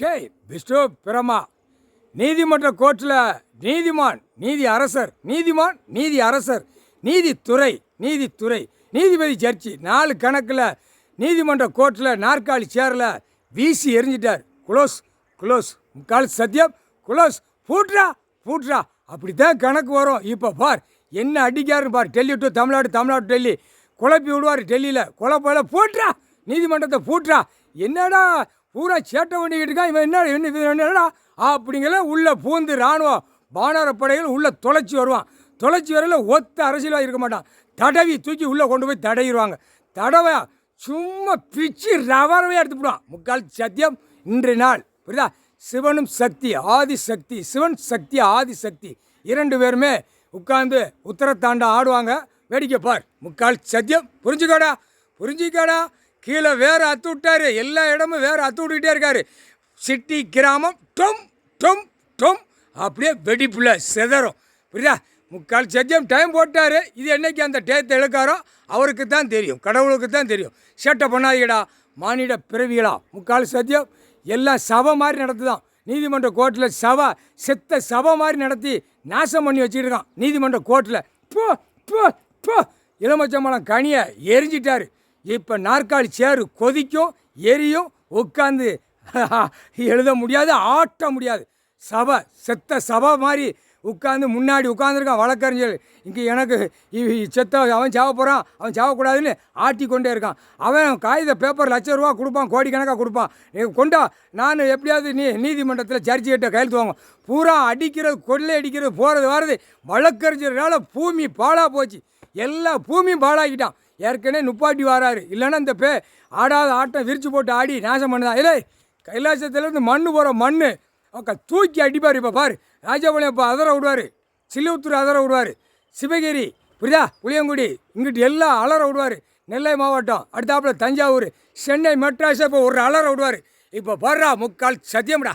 ஜெய் விஷ்ணு பிரமா நீதிமன்ற கோர்ட்டில் நீதிமான் நீதி அரசர் நீதிமான் நீதி அரசர் நீதித்துறை நீதிபதி ஜட்ஜி 4 கணக்கில் நீதிமன்ற கோர்ட்டில் நாற்காலி சேரில் வீசி எரிஞ்சிட்டார். குளோஸ் முக்கால் சத்தியம் குளோஸ் பூட்ரா அப்படி தான் கணக்கு வரும். இப்போ பார் என்ன அடிக்காருன்னு பார். டெல்லி டு தமிழ்நாடு டெல்லி குழப்பி விடுவார். டெல்லியில் குழப்பம் பூட்ரா நீதிமன்றத்தை பூட்ரா. என்னடா பூரா சேட்டை பண்ணிக்கிட்டு இருக்கான் இவன். என்னடா அப்படிங்கிற உள்ளே பூந்து இராணுவம் வானரப்படைகள் உள்ளே தொலைச்சி வருவான். தொலைச்சி வரையில் ஒத்த அரசியலாக இருக்க மாட்டான். தடவி தூக்கி உள்ளே கொண்டு போய் தடவிடுவாங்க. தடவை சும்மா பிச்சு ரவரவே எடுத்துவிடுவான். முக்கால் சத்தியம் இன்றைய நாள் புரியுதா. சிவனும் சக்தி ஆதிசக்தி, சிவன் சக்தி ஆதிசக்தி 2 பேருமே உட்கார்ந்து உத்தரத்தாண்டம் ஆடுவாங்க. வேடிக்கை பார். முக்கால் சத்தியம் புரிஞ்சுக்காடா. கீழே வேறு அத்து விட்டாரு. எல்லா இடமும் வேறு அத்து விட்டுக்கிட்டே இருக்காரு. சிட்டி கிராமம் டொம் அப்படியே வெடிப்புல செதறும் புரியுதா. முக்கால் சத்தியம் டைம் போட்டார். இது என்னைக்கு அந்த டயத்தை இழுக்காரோ அவருக்கு தான் தெரியும், கடவுளுக்கு தான் தெரியும். சேட்டை பண்ணாதீங்கடா மானிட பிறவிகளா. முக்கால் சத்தியம் எல்லாம் சபை மாதிரி நடத்துதான். நீதிமன்ற கோர்ட்டில் செத்த சபை மாதிரி நடத்தி நாசம் பண்ணி வச்சுக்கிட்டு இருக்கான். நீதிமன்ற கோர்ட்டில் போ இளமச்சம்பழம் கனியை எரிஞ்சிட்டாரு. இப்போ நாற்காலி சேரு கொதிக்கும் எரியும். உட்காந்து எழுத முடியாது, ஆட்ட முடியாது. செத்த சபை மாதிரி உட்காந்து முன்னாடி உட்காந்துருக்கான் வழக்கறிஞர். இங்கே எனக்கு அவன் சாவ போகிறான், அவன் சாவக்கூடாதுன்னு ஆட்டி கொண்டே இருக்கான். அவன் காகித பேப்பர் லட்ச ரூபா கொடுப்பான், கோடிக்கணக்காக கொடுப்பான். கொண்டா நான் எப்படியாவது நீதிமன்றத்தில் ஜட்ஜிகிட்ட கையெழுத்து வாங்க. பூரா அடிக்கிறது, கொள்ளை அடிக்கிறது, போகிறது வர்றது. வழக்கறிஞர்களால் பூமி பாழாக போச்சு. எல்லா பூமியும் பாழாக்கிட்டான். ஏற்கனவே நுப்பாட்டி வராரு. இல்லைன்னா இந்த ஆடாத ஆட்டம் விரிச்சு போட்டு ஆடி நாசம் பண்ணுதான். இல்லை கைலாசத்துலேருந்து மண் தூக்கி அடிப்பார். இப்போ பாரு ராஜபாளையம் இப்போ அதர விடுவார், சில்லுத்தூர் அதர விடுவார், சிவகிரி புரியுதா, புளியங்குடி இங்கிட்டு எல்லாம் அலற விடுவார். நெல்லை மாவட்டம் அடுத்தாப்புல தஞ்சாவூர், சென்னை மெட்ராஸை இப்போ ஒரு அலற விடுவார். இப்போ பாடுறா முக்கால் சத்தியம்டா.